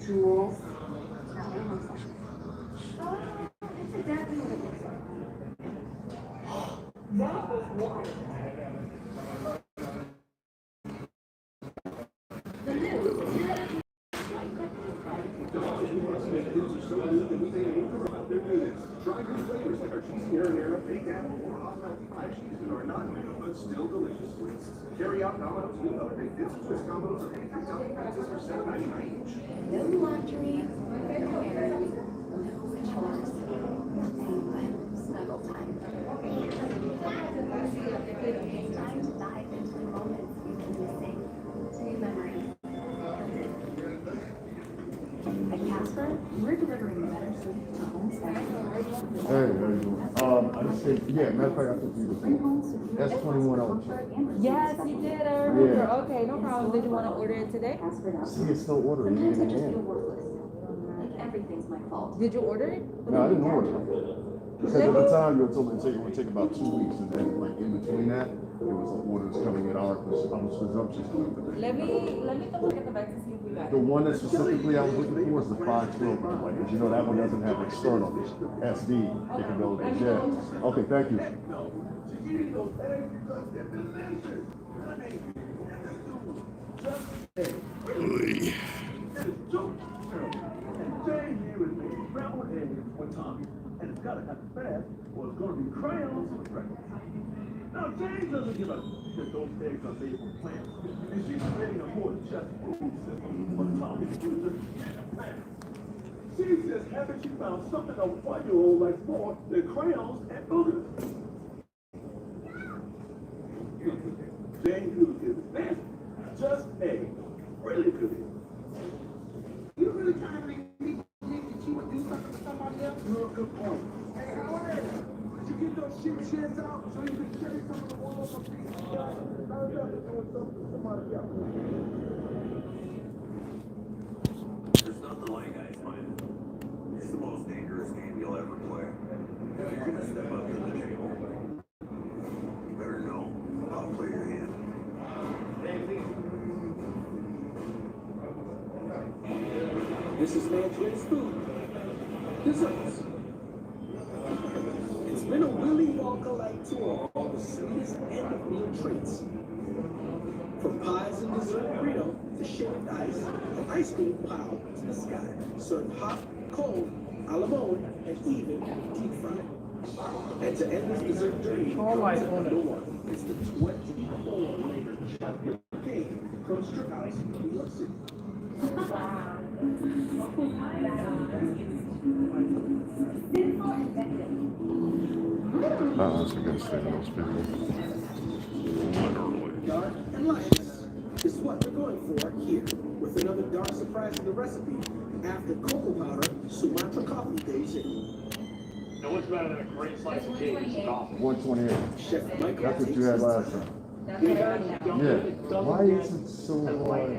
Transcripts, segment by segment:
jewels. Now, what it looks like. It's exactly what it looks like. That was water. The news. Try new flavors like our cheesy marinara, baked apple, or automatic fried cheese that are not new, but still delicious. Carry out Domino's new upgrade dips and twist combos of 83 topping pizzas for $7.99 each. No laundry, no errands, no chores, nothing but snuggle time. It's time to dive into the moments you've been missing, to new memories. At Casper, we're delivering better sleep to homes faster. Hey, I just said, yeah, matter of fact, I think you did. That's 21 hours. Yes, you did. I remember. Yeah. Okay, no problem. Did you want to order it today? See, it's still ordering. You Sometimes I get it just feel in. worthless. Like everything's my fault. Did you order it? No, I didn't order it. Because at the time, you were told me it would take about 2 weeks, and then, like, in between that, there was orders coming in. I was presumptuous enough to Let me double check the back to see if we got The it. one that specifically I was looking for is the 512 gigabyte, because you know that one doesn't have external SD capabilities. Yeah. Okay, thank you. And it's gotta happen fast, or it's gonna be crayons for breakfast. Now, James doesn't give a shit those eggs are made from plants. And she's creating a more just food system for Tommy to use it and plants. She says, haven't you found something a 1-year-old likes more than crayons and boogers? James Hughes is nasty. Just eggs. Really good. You really trying to make me think that you would do something to somebody else? You're a good point. Hey, Howard, did you get those shit sheds out so you can carry some of the walls of these guys? How's that doing something to somebody else? There's nothing like ice mine. It's the most dangerous game you'll ever play. If you're gonna step up to the table, you better know how to play your hand. This is Mandarin's food. Desserts. It's been a Willy Wonka-like tour of all the sweetest end-of-meal treats. From pies and dessert burrito to shaved ice, and ice cream piled to the sky. Served hot, cold, a la mode, and even deep fried. And to end this dessert journey, comes at number one. It's the 24-layer chocolate cake from Strip House, New York City. That's against those people. Literally. Dark and lightless is what we're going for here, with another dark surprise in the recipe after cocoa powder Sumatra coffee days in. Now what's better than a great slice of cake and some coffee? 128. Chef Michael That's what takes you had his last time. time. That's what I got. Yeah. Why is it so hard?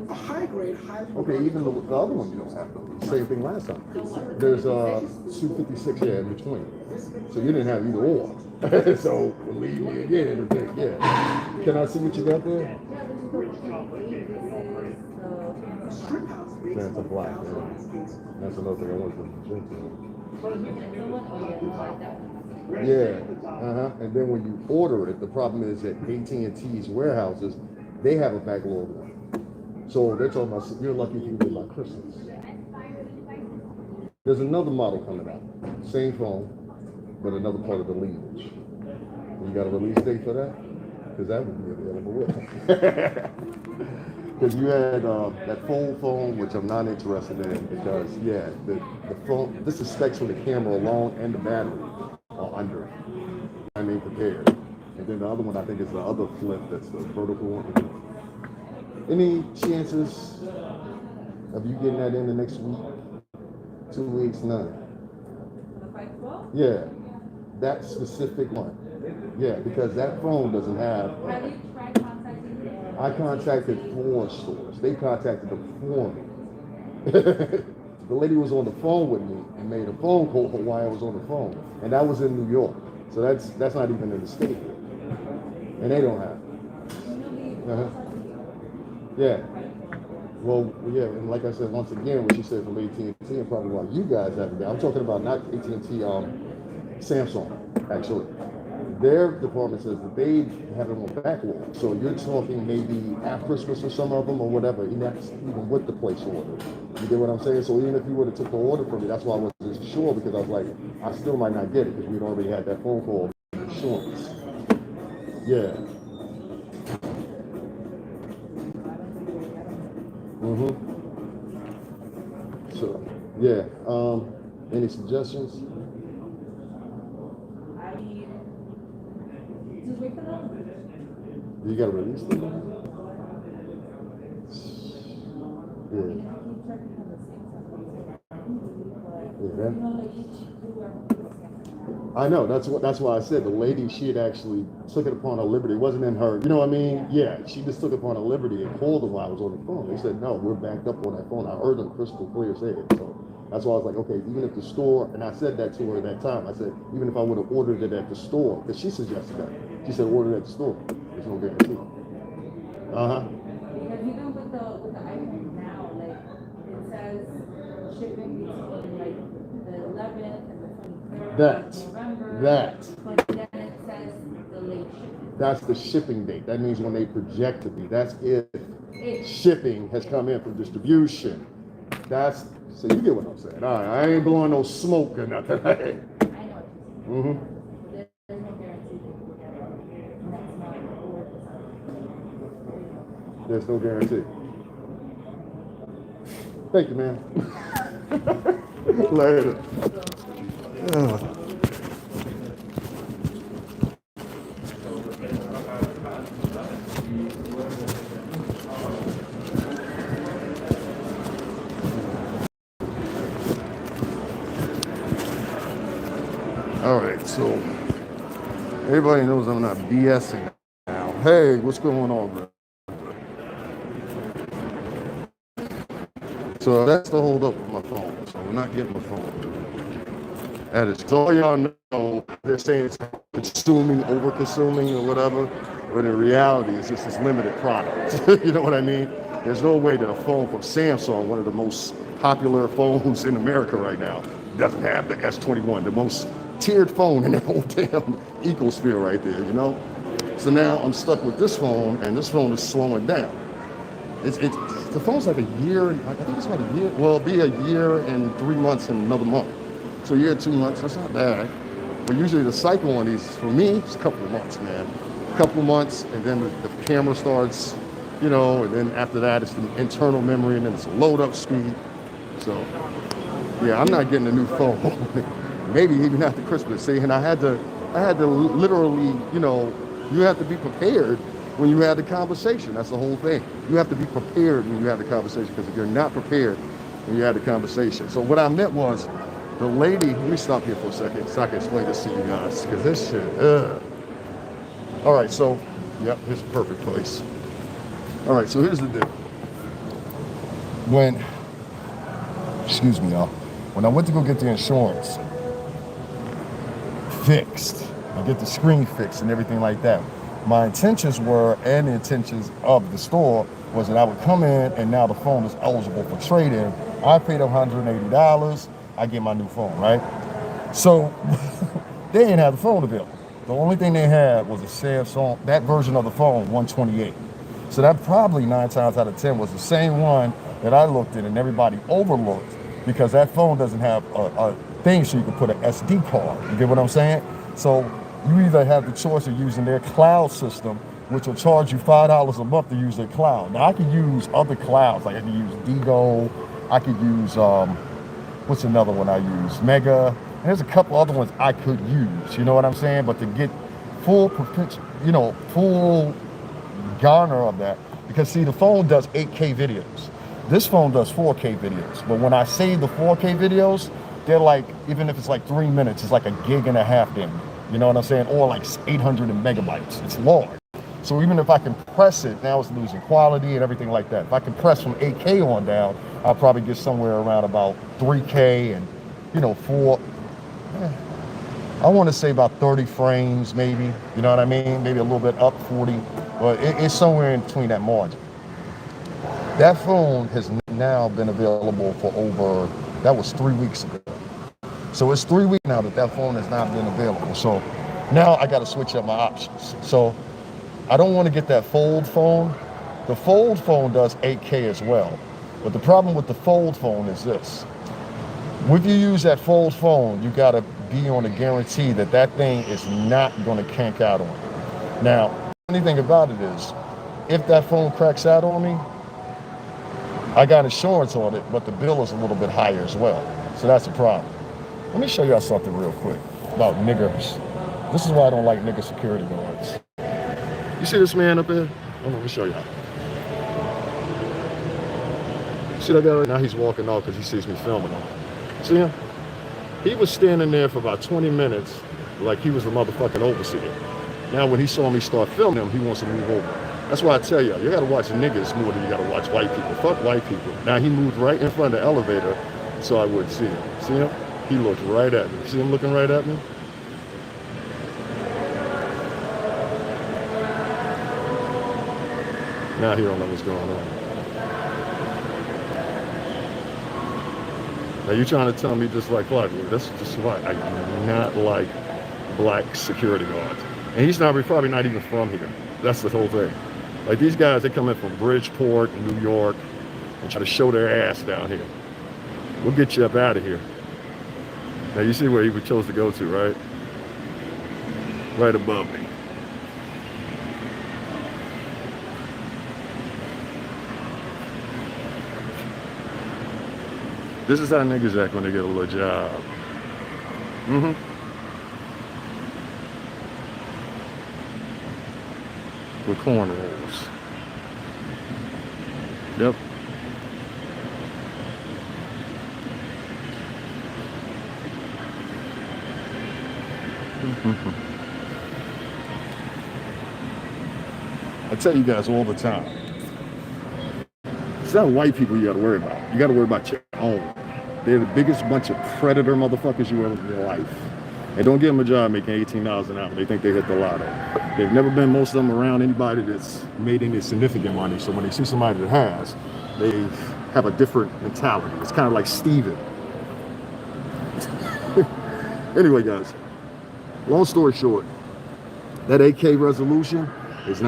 A high-grade, high Okay, even the other one you don't have the same thing last time. There's 256 in between. So you didn't have either or. So believe me again, yeah. Can I see what you got there? Strip House makes That's a black, yeah. That's another thing I want to drink to. Yeah, and then when you order it, the problem is that AT&T's warehouses, they have a backlog one. So they're talking about, you're lucky if you get my Christmas. There's another model coming out, same phone, but another part of the lineage. You got a release date for that? Because that would be available with. Because you had that phone, which I'm not interested in, because yeah, the phone, this is specs for the camera alone and the battery are under. I mean, prepared. And then the other one, I think, is the other flip, that's the vertical one. Any chances of you getting that in the next week? 2 weeks, none. The 512? Yeah, that specific one. Yeah, because that phone doesn't have. Have you tried contacting them? I contacted 4 stores. They contacted them for me. The lady was on the phone with me and made a phone call for why I was on the phone, and that was in New York. So that's not even in the state, and they don't have it. Yeah. Well, yeah, and like I said, once again, what she said from AT&T and probably why you guys haven't been. I'm talking about not AT&T, Samsung, actually. Their department says that they have them on backlog. So you're talking maybe after Christmas for some of them or whatever, and that's even with the place order. You get what I'm saying? So even if you would have took the order from me, that's why I wasn't sure, because I was like, I still might not get it because we'd already had that phone call insurance. Yeah. Mm-hmm. So, yeah. Any suggestions? I mean, just wait for them. You gotta release them. Yeah. Yeah. I know. That's why I said the lady, she had actually took it upon her liberty. It wasn't in her, you know what I mean? Yeah. She just took it upon her liberty and called them while I was on the phone. They said, no, we're backed up on that phone. I heard them crystal clear say it. So that's why I was like, okay, even if the store, and I said that to her at that time, I said, even if I would have ordered it at the store, because she suggested that. She said, order it at the store. There's no guarantee. Uh-huh. Because even with the iPhone now, like it says shipping between like the 11th and the 23rd of November. But then it says delayed shipping. That's the shipping date. That means when they project to be. That's if shipping has come in from distribution. That's, so you get what I'm saying. All right, I ain't blowing no smoke or nothing. I know what you're saying. Mm-hmm. There's no guarantee that we'll get it. And that's not the There's no guarantee. Thank you, man. Later. All right, so everybody knows I'm not BSing now. Hey, what's going on, bro? So that's the hold up with my phone. So we're not getting my phone. That is all y'all know. They're saying it's consuming, over consuming, or whatever. But in reality, it's just this limited product. You know what I mean? There's no way that a phone from Samsung, one of the most popular phones in America right now, doesn't have the S21, the most tiered phone in the whole damn ecosphere right there, you know? So now I'm stuck with this phone, and this phone is slowing down. The phone's like a year, I think it's about a year, well, it'll be a year and 3 months in another month. So a year, 2 months, that's not bad. But usually the cycle on these, for me, it's a couple of months, man. A couple of months, and then the camera starts, you know, and then after that, it's the internal memory, and then it's a load up speed. So, yeah, I'm not getting a new phone. Maybe even after Christmas. See, and I had to literally, you know, you have to be prepared when you have the conversation. That's the whole thing. You have to be prepared when you have the conversation, because if you're not prepared when you have the conversation. So what I meant was, the lady, let me stop here for a second so I can explain this to you guys, because this shit, All right, so, yep, here's a perfect place. All right, so here's the deal. Excuse me, y'all. When I went to go get the insurance fixed, I get the screen fixed and everything like that, my intentions were, and the intentions of the store, was that I would come in and now the phone is eligible for trade-in. I paid $180, I get my new phone, right? So they didn't have the phone available. The only thing they had was a Samsung, that version of the phone, 128. So that probably 9 times out of 10 was the same one that I looked at and everybody overlooked, because that phone doesn't have a thing so you can put an SD card. You get what I'm saying? So you either have the choice of using their cloud system, which will charge you $5 a month to use their cloud. Now I could use other clouds, like I could use Digo, I could use, what's another one I use? Mega. And there's a couple other ones I could use, you know what I'm saying? But to get full garner of that, because see, the phone does 8K videos. This phone does 4K videos. But when I save the 4K videos, they're like, even if it's like 3 minutes, it's like 1.5 gigs then. You know what I'm saying? Or like 800 megabytes. It's large. So even if I can press it, now it's losing quality and everything like that. If I can press from 8K on down, I'll probably get somewhere around about 3K and, you know, I want to say about 30 frames maybe. You know what I mean? Maybe a little bit up 40. But it's somewhere in between that margin. That phone has now been available for over, that was 3 weeks ago. So it's 3 weeks now that that phone has not been available. So now I got to switch up my options. So I don't want to get that fold phone. The fold phone does 8K as well. But the problem with the fold phone is this. If you use that fold phone, you got to be on a guarantee that that thing is not going to kank out on you. Now, the funny thing about it is, if that phone cracks out on me, I got insurance on it, but the bill is a little bit higher as well. So that's a problem. Let me show y'all something real quick about niggers. This is why I don't like nigger security guards. You see this man up there? Hold on, let me show y'all. See that guy right now? He's walking off because he sees me filming him. See him? He was standing there for about 20 minutes like he was the motherfucking overseer. Now when he saw me start filming him, he wants to move over. That's why I tell you, you gotta watch niggas more than you gotta watch white people. Fuck white people. Now he moved right in front of the elevator so I wouldn't see him. See him? He looked right at me. See him looking right at me? Now he don't know what's going on. Now you trying to tell me just like black, that's just why I do not like black security guards. And he's probably not even from here. That's the whole thing. Like these guys, they come in from Bridgeport, New York, and try to show their ass down here. We'll get you up out of here. Now you see where he chose to go to, right? Right above me. This is how niggas act when they get a little job. With cornrows. Yep. I tell you guys all the time, it's not white people you gotta worry about. You gotta worry about your own. They're the biggest bunch of predator motherfuckers you ever in your life. And don't give them a job making $18 an hour. They think they hit the lotto. They've never been, most of them, around anybody that's made any significant money. So when they see somebody that has, they have a different mentality. It's kind of like Steven. Anyway, guys, long story short, that 8K resolution is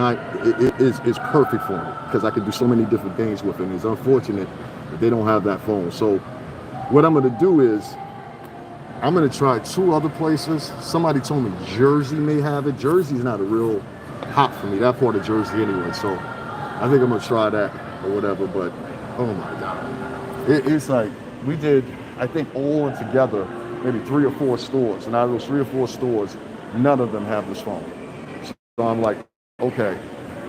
it's perfect for me because I can do so many different things with it. It's unfortunate that they don't have that phone. So what I'm going to do is I'm going to try 2 other places. Somebody told me Jersey may have it. Jersey's not a real hot for me, that part of Jersey anyway. So I think I'm going to try that or whatever. But oh my God, it's like we did, I think all together, maybe 3 or 4 stores. And out of those 3 or 4 stores, none of them have this phone. So I'm like, okay,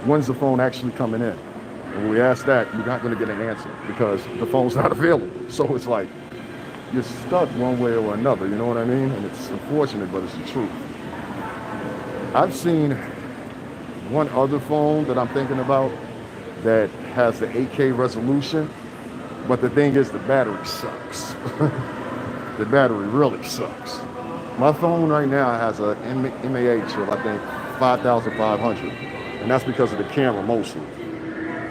when's the phone actually coming in? And when we ask that, you're not going to get an answer because the phone's not available. So it's like, you're stuck one way or another, you know what I mean? And it's unfortunate, but it's the truth. I've seen one other phone that I'm thinking about that has the 8K resolution, but the thing is the battery sucks. The battery really sucks. My phone right now has a MAH of, I think, 5,500, and that's because of the camera mostly.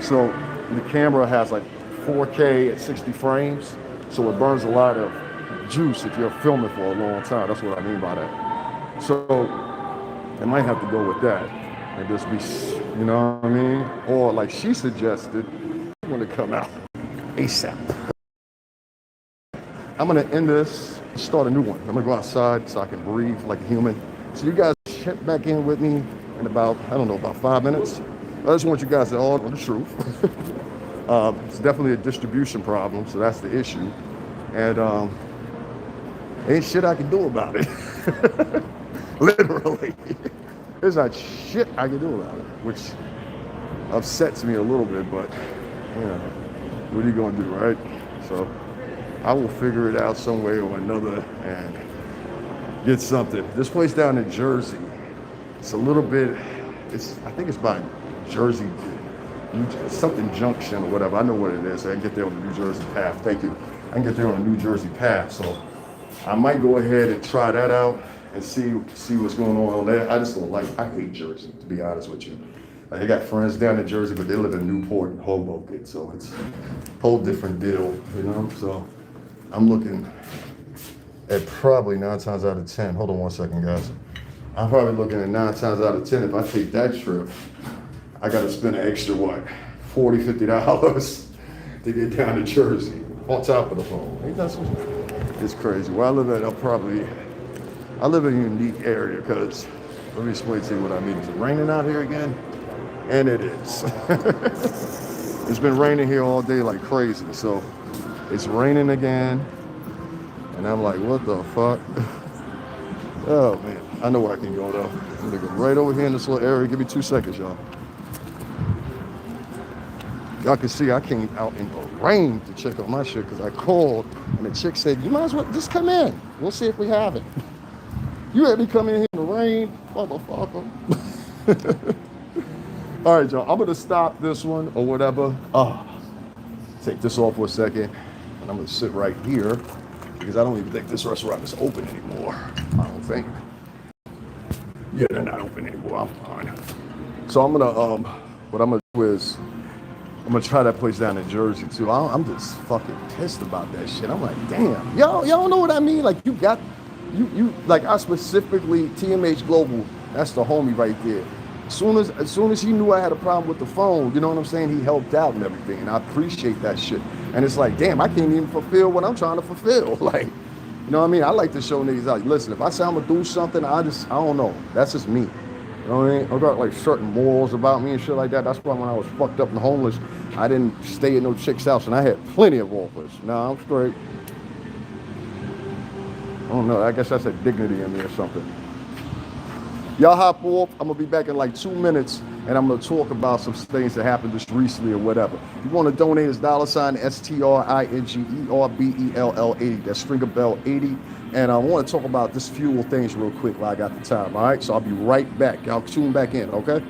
So the camera has like 4K at 60 frames, so it burns a lot of juice if you're filming for a long time. That's what I mean by that. So I might have to go with that and just be, you know what I mean? Or like she suggested, when it come out ASAP. I'm gonna end this, start a new one. I'm gonna go outside so I can breathe like a human. So you guys check back in with me in about, I don't know, about 5 minutes. I just want you guys to all know the truth. It's definitely a distribution problem, so that's the issue. And ain't shit I can do about it. Literally. There's not shit I can do about it, which upsets me a little bit, but you know, what are you gonna do, right? So I will figure it out some way or another and get something. This place down in Jersey, it's a little bit, I think it's by Jersey, something Junction or whatever. I know what it is. I can get there on the New Jersey path. Thank you. I can get there on the New Jersey path. So I might go ahead and try that out and see what's going on there. I just don't like, I hate Jersey, to be honest with you. Like, they got friends down in Jersey, but they live in Newport and Hoboken, so it's a whole different deal, you know? So I'm looking at probably 9 times out of 10. Hold on one second, guys. I'm probably looking at 9 times out of 10. If I take that trip, I got to spend an extra, what, $40, $50 to get down to Jersey on top of the phone. Ain't that something? It's crazy. Where I live at, I live in a unique area because, let me explain to you what I mean. Is it raining out here again? And it is. It's been raining here all day like crazy. So it's raining again. And I'm like, what the fuck? Oh man, I know where I can go though. I'm gonna go right over here in this little area. Give me 2 seconds, y'all. Y'all can see I came out in the rain to check on my shit because I called and the chick said, you might as well just come in. We'll see if we have it. You had me come in here in the rain, motherfucker. All right, y'all, I'm gonna stop this one or whatever. Take this off for a second and I'm gonna sit right here because I don't even think this restaurant is open anymore. I don't think. Yeah, they're not open anymore. I'm fine. So I'm gonna, what I'm gonna do is, I'm gonna try that place down in Jersey too. I'm just fucking pissed about that shit. I'm like, damn, y'all know what I mean? Like you like I specifically, TMH Global, that's the homie right there. As soon as he knew I had a problem with the phone, you know what I'm saying? He helped out and everything, and I appreciate that shit. And it's like, damn, I can't even fulfill what I'm trying to fulfill. Like, you know what I mean? I like to show niggas out. Listen, if I say I'm gonna do something, I don't know. That's just me. You know what I mean? I got like certain morals about me and shit like that. That's why when I was fucked up and homeless, I didn't stay at no chick's house, and I had plenty of offers. Now I'm straight. I don't know. I guess that's a dignity in me or something. Y'all hop off. I'm gonna be back in like 2 minutes, and I'm gonna talk about some things that happened just recently or whatever. If you want to donate, it's $STRINGERBELL80. That's Stringer Bell 80. And I want to talk about this fuel things real quick while I got the time. All right, so I'll be right back. Y'all tune back in, okay?